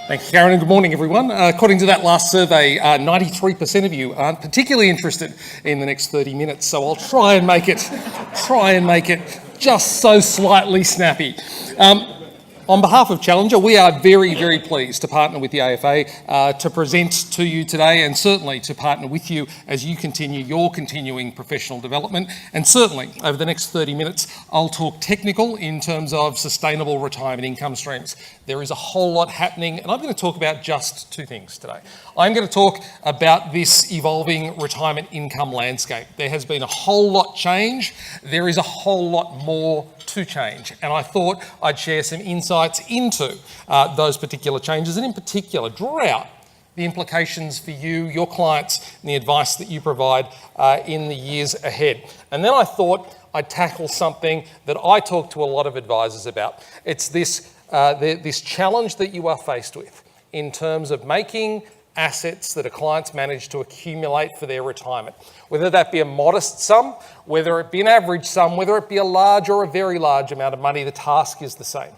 Thank you, Karen, and good morning, everyone. According to that last survey, 93% of you aren't particularly interested in the next 30 minutes, so I'll try and make it just so slightly snappy. On behalf of Challenger, we are very, very pleased to partner with the AFA to present to you today, and certainly to partner with you as you continue your continuing professional development. And certainly over the next 30 minutes, I'll talk technical in terms of sustainable retirement income streams. There is a whole lot happening, and I'm going to talk about just two things today. I'm going to talk about this evolving retirement income landscape. There has been a whole lot change. There is a whole lot more to change, and I thought I'd share some insights into those particular changes, and in particular draw out the implications for you, your clients, and the advice that you provide in the years ahead. And then I thought I'd tackle something that I talk to a lot of advisors about. It's this challenge that you are faced with in terms of making assets that a client's manage to accumulate for their retirement. Whether that be a modest sum, whether it be an average sum, whether it be a large or a very large amount of money, the task is the same.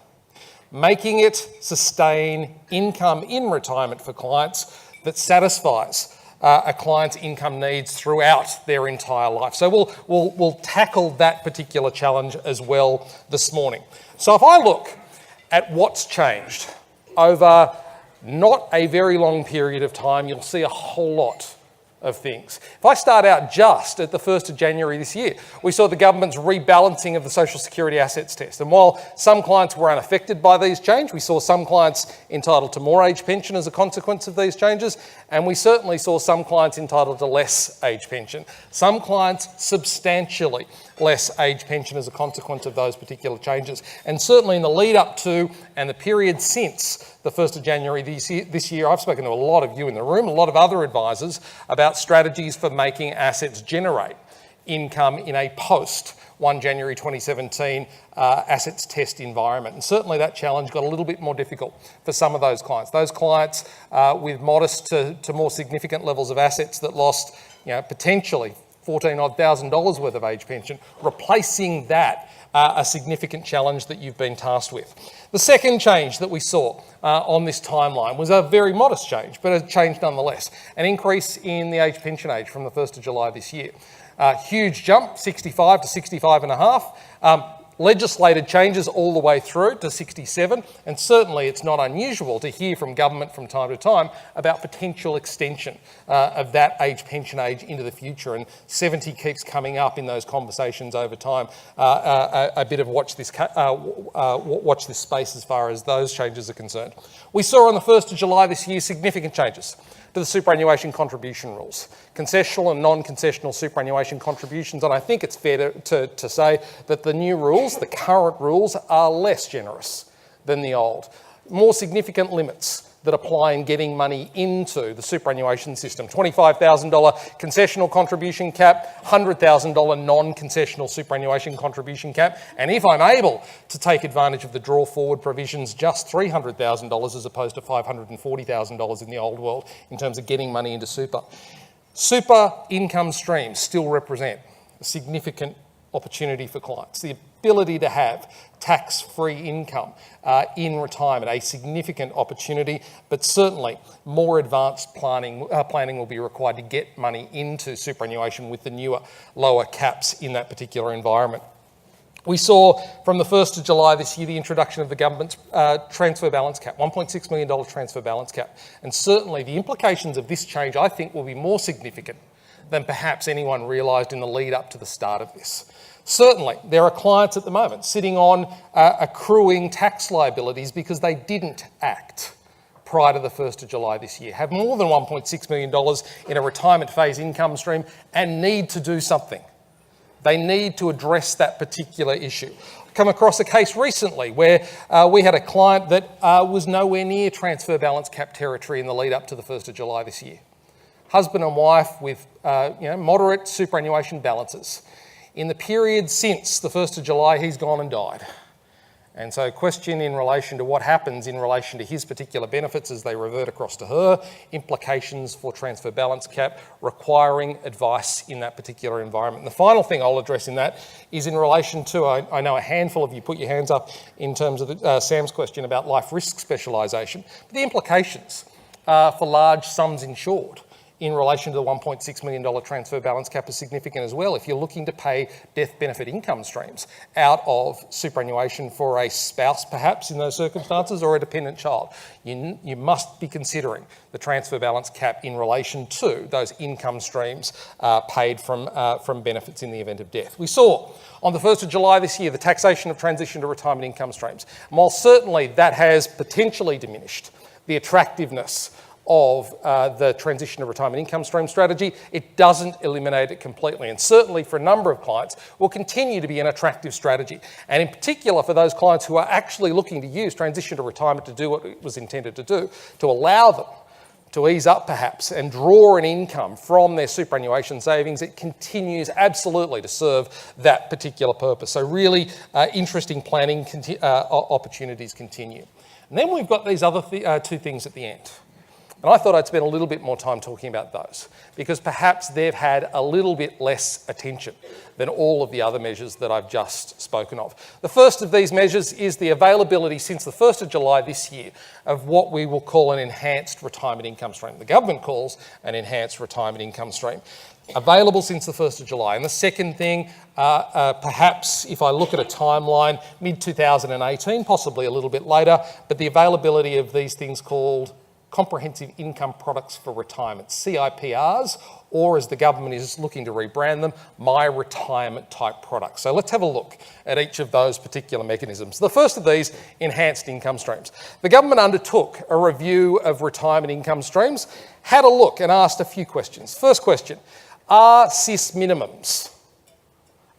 Making it sustain income in retirement for clients that satisfies a client's income needs throughout their entire life. So we'll tackle that particular challenge as well this morning. So if I look at what's changed over not a very long period of time, you'll see a whole lot of things. If I start out just at the 1st of January this year, we saw the government's rebalancing of the Social Security Assets Test. And while some clients were unaffected by these changes, we saw some clients entitled to more age pension as a consequence of these changes, and we certainly saw some clients entitled to less age pension. Some clients substantially less age pension as a consequence of those particular changes. And certainly in the lead up to and the period since the 1st of January this year, I've spoken to a lot of you in the room, a lot of other advisors, about strategies for making assets generate income in a post 1 January 2017 assets test environment. And certainly that challenge got a little bit more difficult for some of those clients. Those clients with modest to more significant levels of assets that lost, potentially $14,000 worth of age pension, replacing that a significant challenge that you've been tasked with. The second change that we saw on this timeline was a very modest change, but a change nonetheless. An increase in the age pension age from the 1st of July this year. Huge jump, 65 to 65 and a half. Legislated changes all the way through to 67, and certainly it's not unusual to hear from government from time to time about potential extension of that age pension age into the future, and 70 keeps coming up in those conversations over time. A bit of watch this space as far as those changes are concerned. We saw on the 1st of July this year significant changes to the superannuation contribution rules, concessional and non-concessional superannuation contributions, and I think it's fair to say that the new rules, the current rules, are less generous than the old. More significant limits that apply in getting money into the superannuation system. $25,000 concessional contribution cap, $100,000 non-concessional superannuation contribution cap, and if I'm able to take advantage of the draw forward provisions, just $300,000 as opposed to $540,000 in the old world in terms of getting money into super. Super income streams still represent a significant opportunity for clients. The ability to have tax-free income in retirement, a significant opportunity, but certainly more advanced planning will be required to get money into superannuation with the newer, lower caps in that particular environment. We saw from the 1st of July this year the introduction of the government's transfer balance cap, $1.6 million transfer balance cap. And certainly the implications of this change, I think, will be more significant than perhaps anyone realised in the lead up to the start of this. Certainly, there are clients at the moment sitting on accruing tax liabilities because they didn't act prior to the 1st of July this year, have more than $1.6 million in a retirement phase income stream and need to do something. They need to address that particular issue. I come across a case recently where we had a client that was nowhere near transfer balance cap territory in the lead up to the 1st of July this year. Husband and wife with moderate superannuation balances. In the period since the 1st of July, he's gone and died. And so question in relation to what happens in relation to his particular benefits as they revert across to her, implications for transfer balance cap, requiring advice in that particular environment. And the final thing I'll address in that is in relation to, I know a handful of you put your hands up in terms of Sam's question about life risk specialisation, but the implications for large sums insured in relation to the $1.6 million transfer balance cap is significant as well. If you're looking to pay death benefit income streams out of superannuation for a spouse, perhaps in those circumstances, or a dependent child, you must be considering the transfer balance cap in relation to those income streams paid from benefits in the event of death. We saw on the 1st of July this year the taxation of transition to retirement income streams. And while certainly that has potentially diminished the attractiveness of the transition to retirement income stream strategy, it doesn't eliminate it completely. And certainly for a number of clients will continue to be an attractive strategy. And in particular for those clients who are actually looking to use transition to retirement to do what it was intended to do, to allow them to ease up perhaps and draw an income from their superannuation savings, it continues absolutely to serve that particular purpose. So really interesting planning opportunities continue. And then we've got these other two things at the end. And I thought I'd spend a little bit more time talking about those because perhaps they've had a little bit less attention than all of the other measures that I've just spoken of. The first of these measures is the availability since the 1st of July this year of what we will call an enhanced retirement income stream. The government calls an enhanced retirement income stream. Available since the 1st of July. And the second thing, perhaps if I look at a timeline, mid-2018, possibly a little bit later, but the availability of these things called comprehensive income products for retirement, CIPRs, or as the government is looking to rebrand them, my retirement type products. So let's have a look at each of those particular mechanisms. The first of these, enhanced income streams. The government undertook a review of retirement income streams, had a look and asked a few questions. First question, are SIS minimums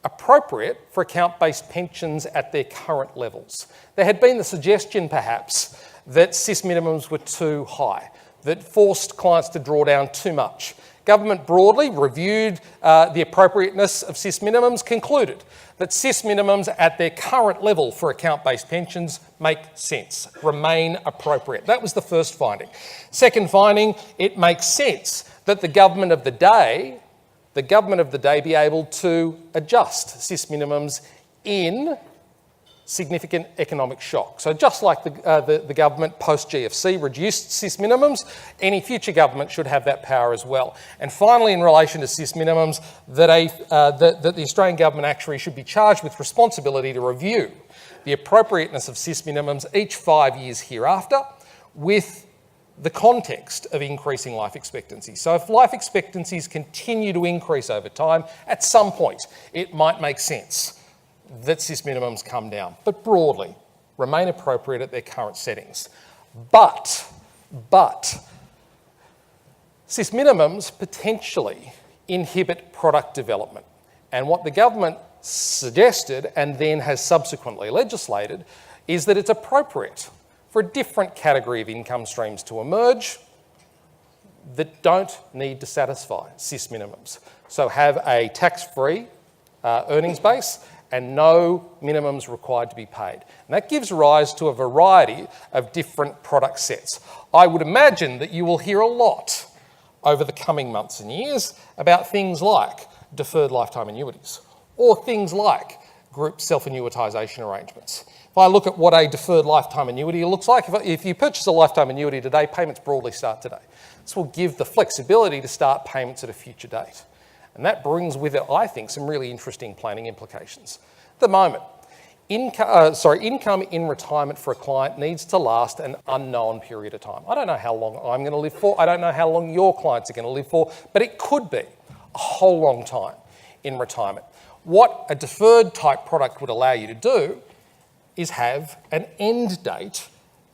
appropriate for account-based pensions at their current levels? There had been the suggestion perhaps that SIS minimums were too high, that forced clients to draw down too much. Government broadly reviewed the appropriateness of SIS minimums, concluded that SIS minimums at their current level for account-based pensions make sense, remain appropriate. That was the first finding. Second finding, it makes sense that the government of the day be able to adjust SIS minimums in significant economic shock. So just like the government post-GFC reduced SIS minimums, any future government should have that power as well. And finally, in relation to SIS minimums, that the Australian government actuary should be charged with responsibility to review the appropriateness of SIS minimums each 5 years hereafter with the context of increasing life expectancy. So if life expectancies continue to increase over time, at some point it might make sense that SIS minimums come down, but broadly remain appropriate at their current settings. But SIS minimums potentially inhibit product development. And what the government suggested and then has subsequently legislated is that it's appropriate for a different category of income streams to emerge that don't need to satisfy SIS minimums. So have a tax-free earnings base and no minimums required to be paid. And that gives rise to a variety of different product sets. I would imagine that you will hear a lot over the coming months and years about things like deferred lifetime annuities or things like group self-annuitisation arrangements. If I look at what a deferred lifetime annuity looks like, if you purchase a lifetime annuity today, payments broadly start today. This will give the flexibility to start payments at a future date. And that brings with it, I think, some really interesting planning implications. At the moment, income in retirement for a client needs to last an unknown period of time. I don't know how long I'm going to live for. I don't know how long your clients are going to live for, but it could be a whole long time in retirement. What a deferred type product would allow you to do is have an end date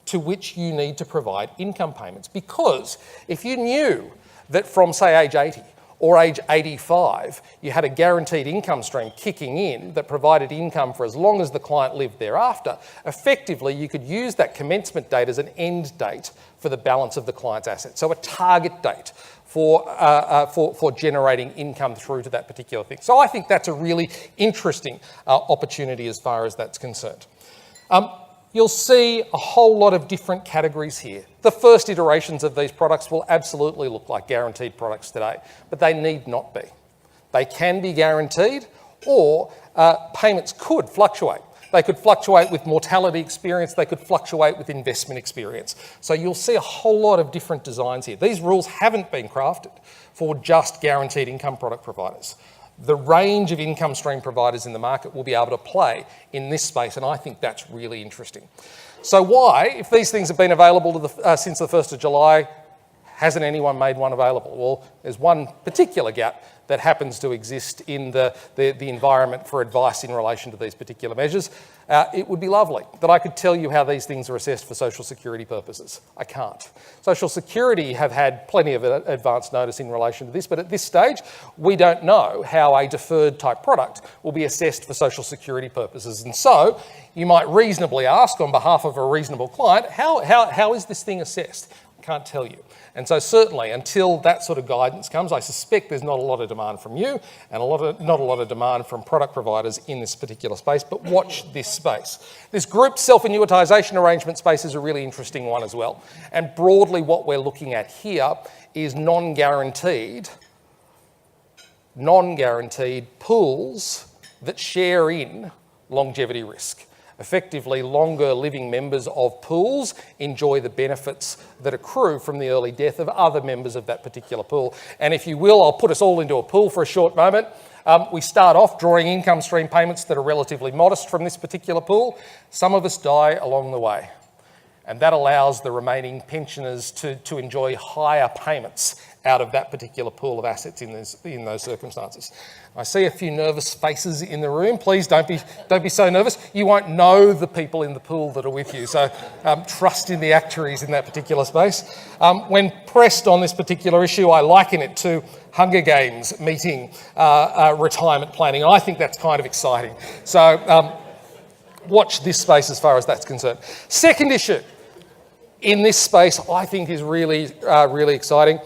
to which you need to provide income payments. Because if you knew that from, say, age 80 or age 85, you had a guaranteed income stream kicking in that provided income for as long as the client lived thereafter, effectively you could use that commencement date as an end date for the balance of the client's assets. So a target date for generating income through to that particular thing. So I think that's a really interesting opportunity as far as that's concerned. you'll see a whole lot of different categories here. The first iterations of these products will absolutely look like guaranteed products today, but they need not be. They can be guaranteed, or payments could fluctuate. They could fluctuate with mortality experience, they could fluctuate with investment experience. So you'll see a whole lot of different designs here. These rules haven't been crafted for just guaranteed income product providers. The range of income stream providers in the market will be able to play in this space, and I think that's really interesting. So why, if these things have been available to since the 1st of July, hasn't anyone made one available? Well, there's one particular gap that happens to exist in the environment for advice in relation to these particular measures. It would be lovely that I could tell you how these things are assessed for social security purposes. I can't. Social Security have had plenty of advance notice in relation to this, but at this stage, we don't know how a deferred type product will be assessed for social security purposes. And so you might reasonably ask on behalf of a reasonable client, how is this thing assessed? I can't tell you. And so certainly until that sort of guidance comes, I suspect there's not a lot of demand from you and not a lot of demand from product providers in this particular space, but watch this space. This group self-annuitisation arrangement space is a really interesting one as well. And broadly what we're looking at here is non-guaranteed pools that share in longevity risk. Effectively, longer living members of pools enjoy the benefits that accrue from the early death of other members of that particular pool. And if you will, I'll put us all into a pool for a short moment. We start off drawing income stream payments that are relatively modest from this particular pool. Some of us die along the way. And that allows the remaining pensioners to enjoy higher payments out of that particular pool of assets in those circumstances. I see a few nervous faces in the room. Please don't be so nervous. You won't know the people in the pool that are with you, so trust in the actuaries in that particular space. When pressed on this particular issue, I liken it to Hunger Games meeting retirement planning. I think that's kind of exciting. So watch this space as far as that's concerned. Second issue in this space I think is really exciting,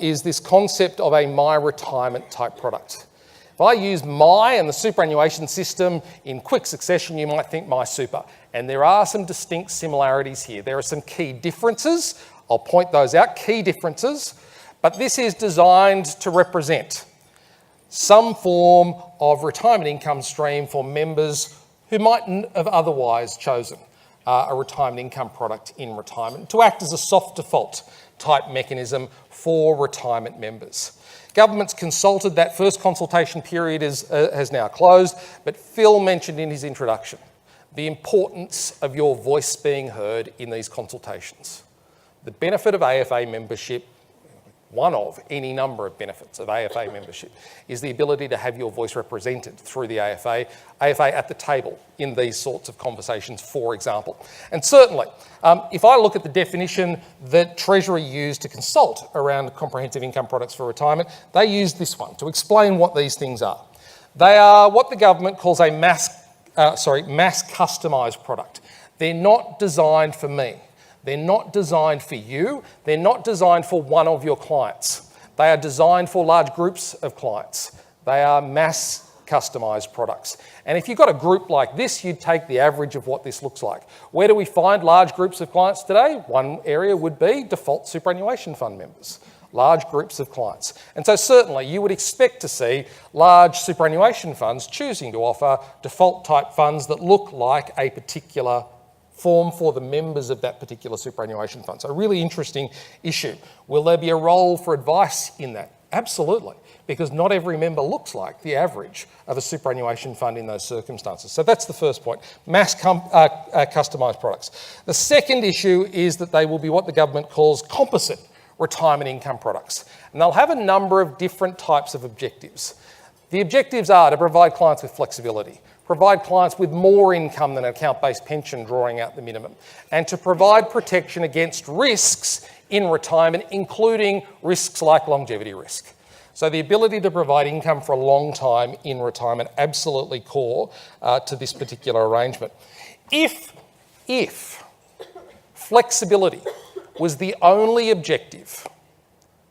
is this concept of a My Retirement type product. If I use My and the superannuation system in quick succession, you might think My Super. And there are some distinct similarities here. There are some key differences. I'll point those out, key differences. But this is designed to represent some form of retirement income stream for members who mightn't have otherwise chosen a retirement income product in retirement, to act as a soft default type mechanism for retirement members. Government's consulted. That first consultation period has now closed, but Phil mentioned in his introduction the importance of your voice being heard in these consultations. The benefit of AFA membership, one of any number of benefits of AFA membership, is the ability to have your voice represented through the AFA at the table in these sorts of conversations, for example. And certainly, if I look at the definition that Treasury used to consult around comprehensive income products for retirement, they used this one to explain what these things are. They are what the government calls a mass customised product. They're not designed for me. They're not designed for you. They're not designed for one of your clients. They are designed for large groups of clients. They are mass customised products. And if you've got a group like this, you'd take the average of what this looks like. Where do we find large groups of clients today? One area would be default superannuation fund members, large groups of clients. And so certainly you would expect to see large superannuation funds choosing to offer default type funds that look like a particular form for the members of that particular superannuation fund. So a really interesting issue. Will there be a role for advice in that? Absolutely, because not every member looks like the average of a superannuation fund in those circumstances. So that's the first point, mass customised products. The second issue is that they will be what the government calls composite retirement income products. And they'll have a number of different types of objectives. The objectives are to provide clients with flexibility, provide clients with more income than an account-based pension drawing out the minimum, and to provide protection against risks in retirement, including risks like longevity risk. So the ability to provide income for a long time in retirement, absolutely core to this particular arrangement. If flexibility was the only objective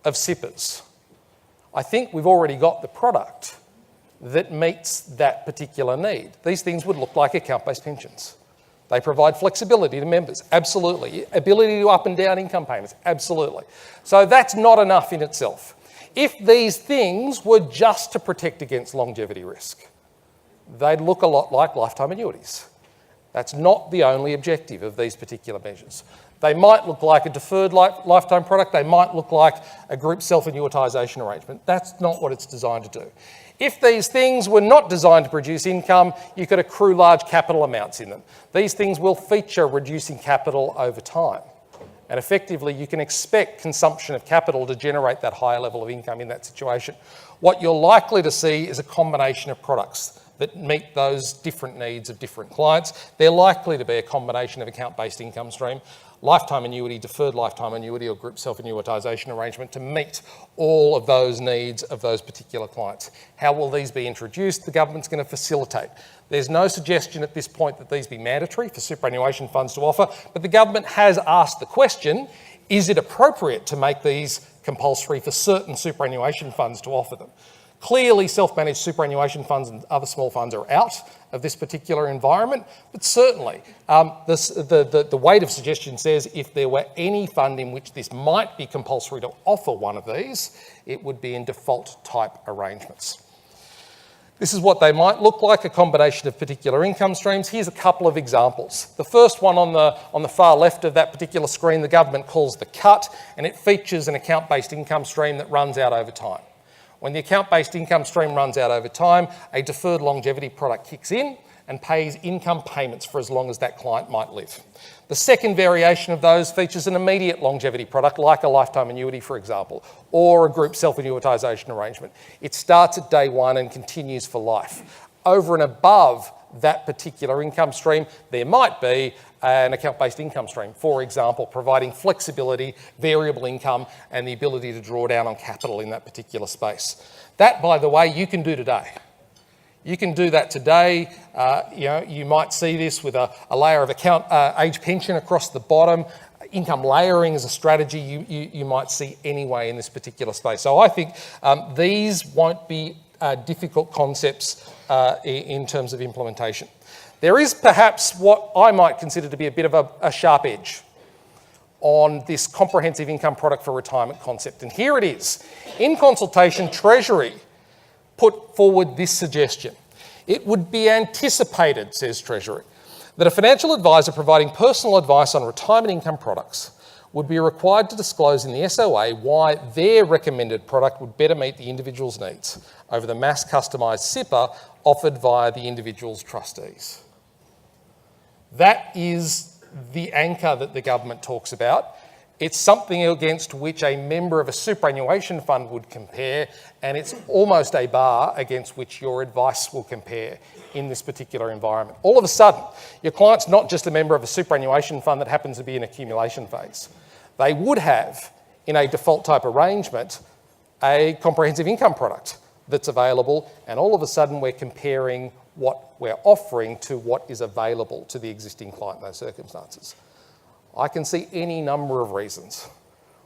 of SIPPers, I think we've already got the product that meets that particular need. These things would look like account-based pensions. They provide flexibility to members, absolutely. Ability to up and down income payments, absolutely. So that's not enough in itself. If these things were just to protect against longevity risk, they'd look a lot like lifetime annuities. That's not the only objective of these particular measures. They might look like a deferred lifetime product, they might look like a group self-annuitisation arrangement. That's not what it's designed to do. If these things were not designed to produce income, you could accrue large capital amounts in them. These things will feature reducing capital over time. And effectively, you can expect consumption of capital to generate that higher level of income in that situation. What you're likely to see is a combination of products that meet those different needs of different clients. They're likely to be a combination of account-based income stream, lifetime annuity, deferred lifetime annuity, or group self-annuitisation arrangement to meet all of those needs of those particular clients. How will these be introduced? The government's going to facilitate. There's no suggestion at this point that these be mandatory for superannuation funds to offer, but the government has asked the question, is it appropriate to make these compulsory for certain superannuation funds to offer them? Clearly, self-managed superannuation funds and other small funds are out of this particular environment, but certainly the weight of suggestion says if there were any fund in which this might be compulsory to offer one of these, it would be in default type arrangements. This is what they might look like, a combination of particular income streams. Here's a couple of examples. The first one on the far left of that particular screen, the government calls the cut, and it features an account-based income stream that runs out over time. When the account-based income stream runs out over time, a deferred longevity product kicks in and pays income payments for as long as that client might live. The second variation of those features an immediate longevity product, like a lifetime annuity, for example, or a group self-annuitisation arrangement. It starts at day one and continues for life. Over and above that particular income stream, there might be an account-based income stream, for example, providing flexibility, variable income, and the ability to draw down on capital in that particular space. That, by the way, you can do today. You can do that today. You might see this with a layer of account age pension across the bottom. Income layering is a strategy you might see anyway in this particular space. So I think these won't be difficult concepts in terms of implementation. There is perhaps what I might consider to be a bit of a sharp edge on this comprehensive income product for retirement concept. And here it is. In consultation, Treasury put forward this suggestion. It would be anticipated, says Treasury, that a financial advisor providing personal advice on retirement income products would be required to disclose in the SOA why their recommended product would better meet the individual's needs over the mass customised SIPA offered via the individual's trustees. That is the anchor that the government talks about. It's something against which a member of a superannuation fund would compare, and it's almost a bar against which your advice will compare in this particular environment. All of a sudden, your client's not just a member of a superannuation fund that happens to be in accumulation phase. They would have, in a default type arrangement, a comprehensive income product that's available, and all of a sudden we're comparing what we're offering to what is available to the existing client in those circumstances. I can see any number of reasons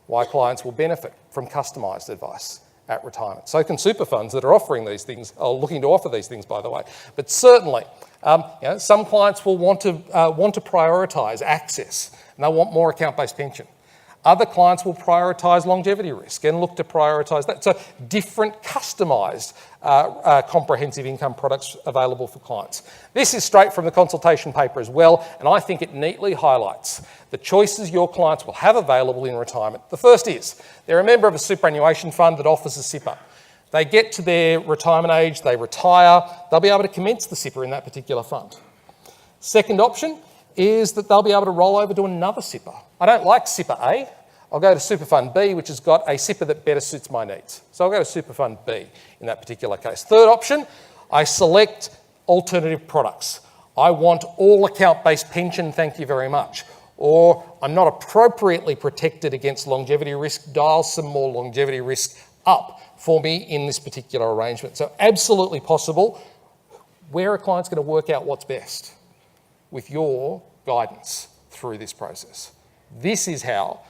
why clients will benefit from customised advice at retirement. So can super funds that are offering these things, or looking to offer these things, by the way. But certainly, some clients will want to prioritise access, and they'll want more account-based pension. Other clients will prioritise longevity risk and look to prioritise that. So different customised comprehensive income products available for clients. This is straight from the consultation paper as well, and I think it neatly highlights the choices your clients will have available in retirement. The first is, they're a member of a superannuation fund that offers a SIPA. They get to their retirement age, they retire, they'll be able to commence the SIPA in that particular fund. Second option is that they'll be able to roll over to another SIPA. I don't like SIPA A. I'll go to Super Fund B, which has got a SIPA that better suits my needs. So I'll go to Super Fund B in that particular case. Third option, I select alternative products. I want all account-based pension, thank you very much. Or I'm not appropriately protected against longevity risk, dial some more longevity risk up for me in this particular arrangement. So absolutely possible. Where are clients going to work out what's best? With your guidance through this process. This is how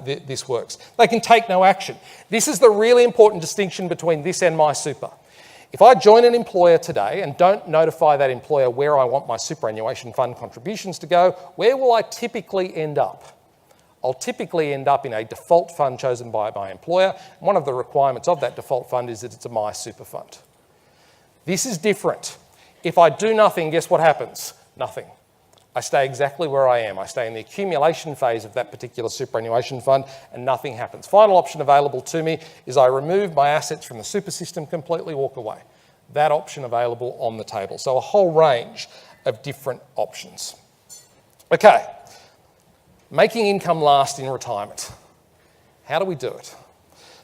this works. They can take no action. This is the really important distinction between this and My Super. If I join an employer today and don't notify that employer where I want my superannuation fund contributions to go, where will I typically end up? I'll typically end up in a default fund chosen by my employer. One of the requirements of that default fund is that it's a My Super fund. This is different. If I do nothing, guess what happens? Nothing. I stay exactly where I am. I stay in the accumulation phase of that particular superannuation fund and nothing happens. Final option available to me is I remove my assets from the super system completely, walk away. That option available on the table. So a whole range of different options. Okay, making income last in retirement. How do we do it?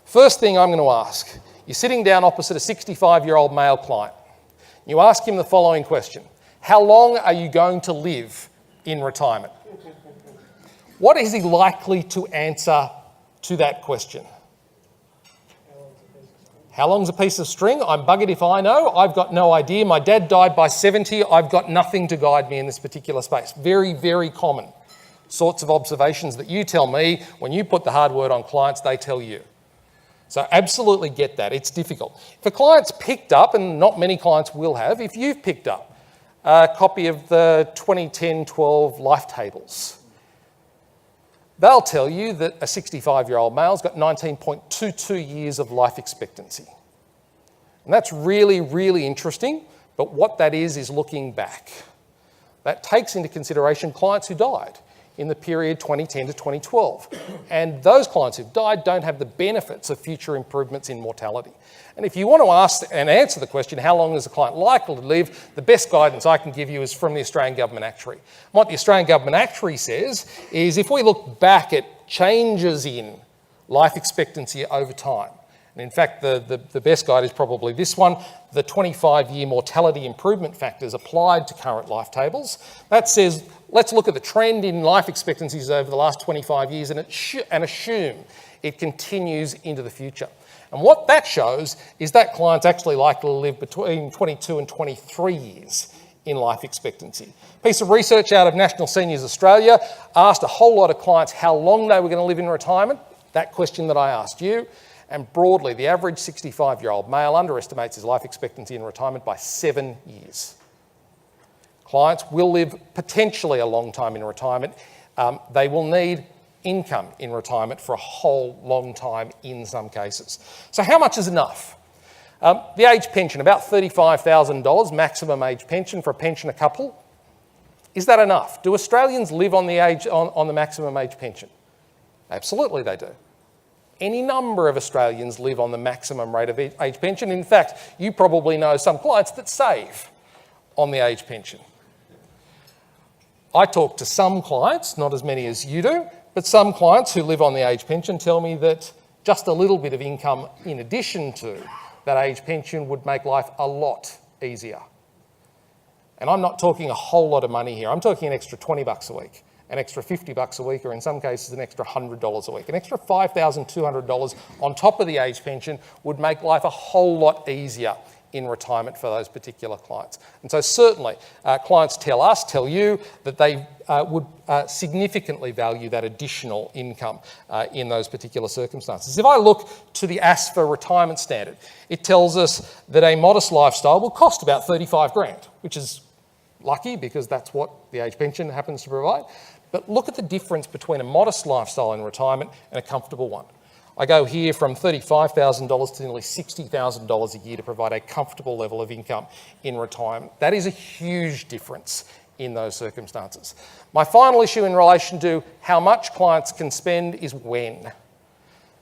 First thing I'm going to ask, you're sitting down opposite a 65-year-old male client. You ask him the following question. How long are you going to live in retirement? What is he likely to answer to that question? How long's a piece of string? I'm buggered if I know. I've got no idea. My dad died by 70. I've got nothing to guide me in this particular space. Very, very common sorts of observations that you tell me. When you put the hard word on clients, they tell you. So absolutely get that. It's difficult. If a client's picked up, and not many clients will have, if you've picked up a copy of the 2010-12 life tables, they'll tell you that a 65-year-old male's got 19.22 years of life expectancy. And that's really, really interesting, but what that is looking back. That takes into consideration clients who died in the period 2010 to 2012. And those clients who've died don't have the benefits of future improvements in mortality. And if you want to ask and answer the question, how long is a client likely to live, the best guidance I can give you is from the Australian Government Actuary. What the Australian Government Actuary says is if we look back at changes in life expectancy over time, and in fact the best guide is probably this one, the 25-year mortality improvement factors applied to current life tables. That says, let's look at the trend in life expectancies over the last 25 years and assume it continues into the future. And what that shows is that client's actually likely to live between 22 and 23 years in life expectancy. A piece of research out of National Seniors Australia asked a whole lot of clients how long they were going to live in retirement, that question that I asked you, and broadly the average 65-year-old male underestimates his life expectancy in retirement by 7 years. Clients will live potentially a long time in retirement. They will need income in retirement for a whole long time in some cases. So how much is enough? The age pension, about $35,000 maximum age pension for a pensioner couple. Is that enough? Do Australians live on the maximum age pension? Absolutely they do. Any number of Australians live on the maximum rate of age pension. In fact, you probably know some clients that save on the age pension. I talk to some clients, not as many as you do, but some clients who live on the age pension tell me that just a little bit of income in addition to that age pension would make life a lot easier. And I'm not talking a whole lot of money here. I'm talking an extra $20 a week, an extra $50 a week, or in some cases an extra $100 a week. An extra $5,200 on top of the age pension would make life a whole lot easier in retirement for those particular clients. And so certainly clients tell you that they would significantly value that additional income in those particular circumstances. If I look to the ASFA retirement standard, it tells us that a modest lifestyle will cost about 35 grand, which is lucky because that's what the age pension happens to provide. But look at the difference between a modest lifestyle in retirement and a comfortable one. I go here from $35,000 to nearly $60,000 a year to provide a comfortable level of income in retirement. That is a huge difference in those circumstances. My final issue in relation to how much clients can spend is when.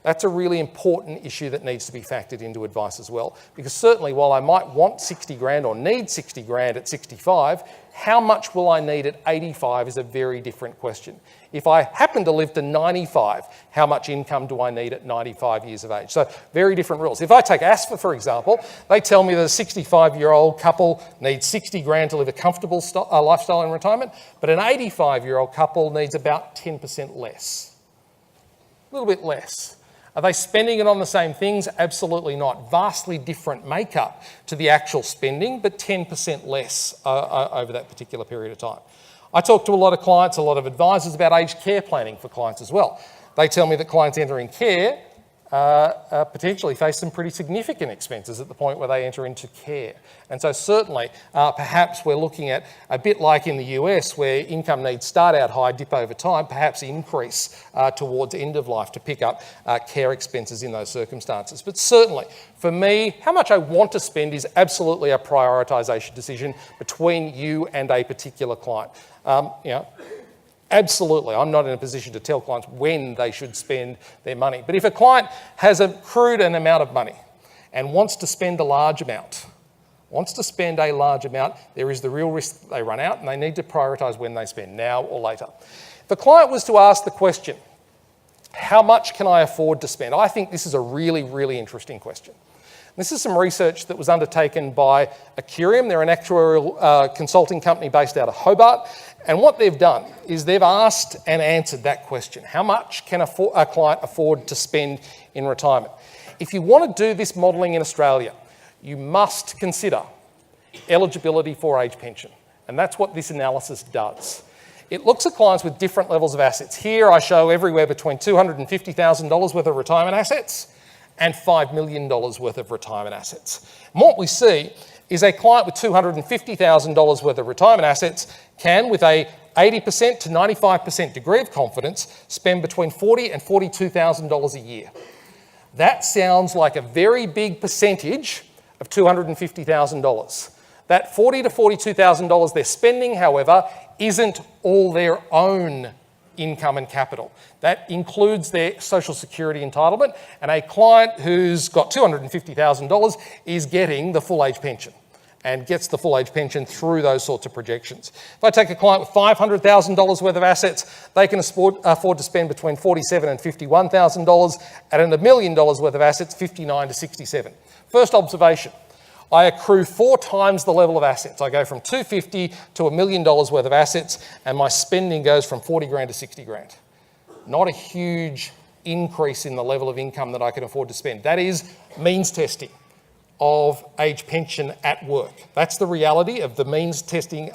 That's a really important issue that needs to be factored into advice as well. Because certainly while I might want 60 grand or need 60 grand at 65, how much will I need at 85 is a very different question. If I happen to live to 95, how much income do I need at 95 years of age? So very different rules. If I take ASFA, for example, they tell me that a 65-year-old couple needs 60 grand to live a comfortable lifestyle in retirement, but an 85-year-old couple needs about 10% less. A little bit less. Are they spending it on the same things? Absolutely not. Vastly different makeup to the actual spending, but 10% less over that particular period of time. I talk to a lot of clients, a lot of advisors about aged care planning for clients as well. They tell me that clients entering care potentially face some pretty significant expenses at the point where they enter into care. And so certainly, perhaps we're looking at a bit like in the US where income needs start out high, dip over time, perhaps increase towards end of life to pick up care expenses in those circumstances. But certainly, for me, how much I want to spend is absolutely a prioritisation decision between you and a particular client. Absolutely, I'm not in a position to tell clients when they should spend their money. But if a client has accrued an amount of money and wants to spend a large amount, there is the real risk that they run out and they need to prioritise when they spend, now or later. If a client was to ask the question, how much can I afford to spend? I think this is a really, really interesting question. This is some research that was undertaken by Accurium. They're an actuarial consulting company based out of Hobart. And what they've done is they've asked and answered that question. How much can a client afford to spend in retirement? If you want to do this modelling in Australia, you must consider eligibility for age pension. And that's what this analysis does. It looks at clients with different levels of assets. Here I show everywhere between $250,000 worth of retirement assets and $5 million worth of retirement assets. And what we see is a client with $250,000 worth of retirement assets can, with a 80% to 95% degree of confidence, spend between $40,000 and $42,000 a year. That sounds like a very big percentage of $250,000. That $40,000 to $42,000 they're spending, however, isn't all their own income and capital. That includes their social security entitlement, and a client who's got $250,000 is getting the full age pension and gets the full age pension through those sorts of projections. If I take a client with $500,000 worth of assets, they can afford to spend between $47,000 and $51,000, and at $1 million worth of assets, $59,000 to $67,000. First observation, I accrue 4 times the level of assets. I go from $250,000 to $1 million worth of assets, and my spending goes from $40,000 to $60,000. Not a huge increase in the level of income that I can afford to spend. That is means testing of age pension at work. That's the reality of the means tested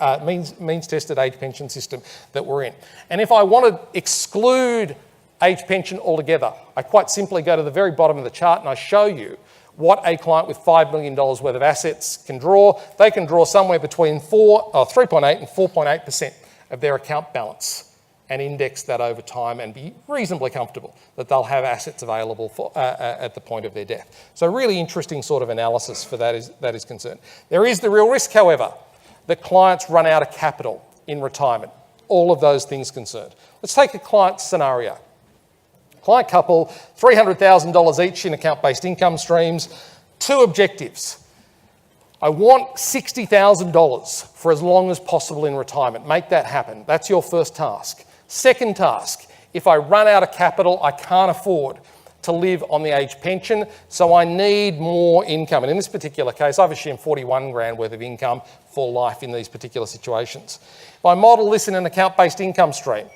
age pension system that we're in. And if I want to exclude age pension altogether, I quite simply go to the very bottom of the chart and I show you what a client with $5 million worth of assets can draw. They can draw somewhere between 3.8 and 4.8% of their account balance and index that over time and be reasonably comfortable that they'll have assets available for, at the point of their death. So really interesting sort of analysis for that is concerned. There is the real risk, however, that clients run out of capital in retirement. All of those things concerned. Let's take a client scenario. Client couple, $300,000 each in account-based income streams, 2 objectives. I want $60,000 for as long as possible in retirement. Make that happen. That's your first task. Second task, if I run out of capital, I can't afford to live on the age pension, so I need more income. And in this particular case, I've assumed $41,000 worth of income for life in these particular situations. If I model this in an account-based income stream,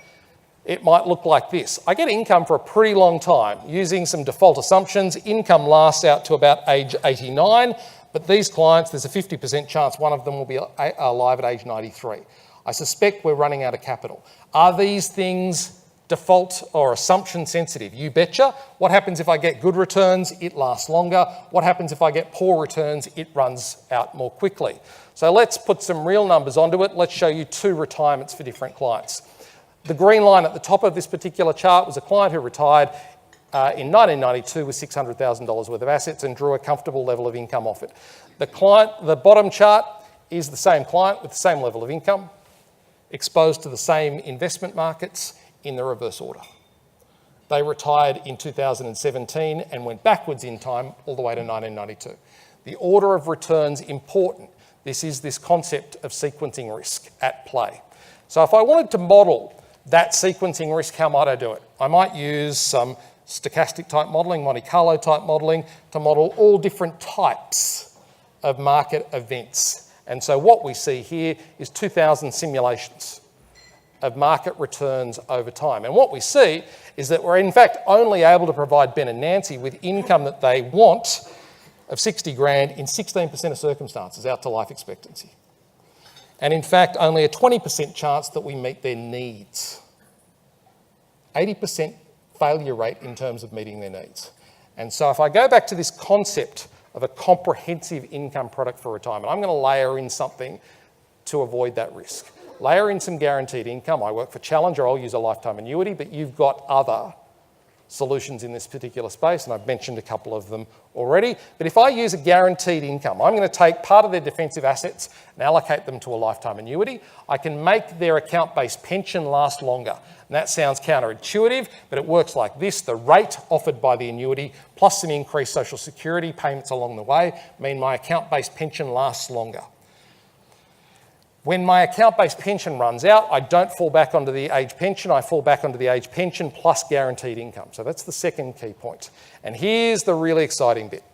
it might look like this. I get income for a pretty long time. Using some default assumptions, income lasts out to about age 89, but these clients, there's a 50% chance one of them will be alive at age 93. I suspect we're running out of capital. Are these things default or assumption sensitive? You betcha. What happens if I get good returns? It lasts longer. What happens if I get poor returns? It runs out more quickly. So let's put some real numbers onto it. Let's show you 2 retirements for different clients. The green line at the top of this particular chart was a client who retired in 1992 with $600,000 worth of assets and drew a comfortable level of income off it. The bottom chart is the same client with the same level of income, exposed to the same investment markets in the reverse order. They retired in 2017 and went backwards in time all the way to 1992. The order of returns important. This is this concept of sequencing risk at play. So if I wanted to model that sequencing risk, how might I do it? I might use some stochastic type modelling, Monte Carlo type modelling to model all different types of market events. And so what we see here is 2,000 simulations of market returns over time. And what we see is that we're in fact only able to provide Ben and Nancy with income that they want of $60,000 in 16% of circumstances out to life expectancy. And in fact, only a 20% chance that we meet their needs. 80% failure rate in terms of meeting their needs. And so if I go back to this concept of a comprehensive income product for retirement, I'm going to layer in something to avoid that risk. Layer in some guaranteed income. I work for Challenger, I'll use a lifetime annuity, but you've got other solutions in this particular space, and I've mentioned a couple of them already. But if I use a guaranteed income, I'm going to take part of their defensive assets and allocate them to a lifetime annuity. I can make their account-based pension last longer. And that sounds counterintuitive, but it works like this. The rate offered by the annuity plus some increased social security payments along the way mean my account-based pension lasts longer. When my account-based pension runs out, I don't fall back onto the age pension, I fall back onto the age pension plus guaranteed income. So that's the second key point. And here's the really exciting bit.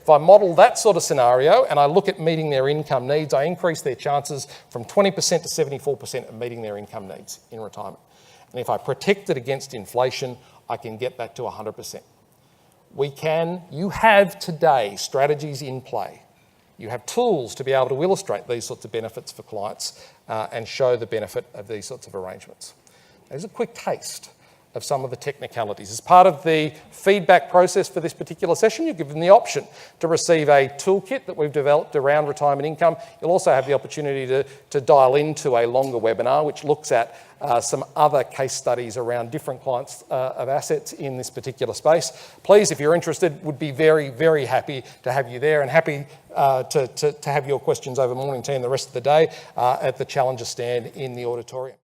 If I model that sort of scenario and I look at meeting their income needs, I increase their chances from 20% to 74% of meeting their income needs in retirement. And if I protect it against inflation, I can get that to 100%. You have today strategies in play. You have tools to be able to illustrate these sorts of benefits for clients and show the benefit of these sorts of arrangements. There's a quick taste of some of the technicalities. As part of the feedback process for this particular session, you're given the option to receive a toolkit that we've developed around retirement income. You'll also have the opportunity to dial into a longer webinar, which looks at some other case studies around different clients of assets in this particular space. Please, if you're interested, would be very, very happy to have you there and happy to have your questions over morning tea and the rest of the day at the Challenger stand in the auditorium.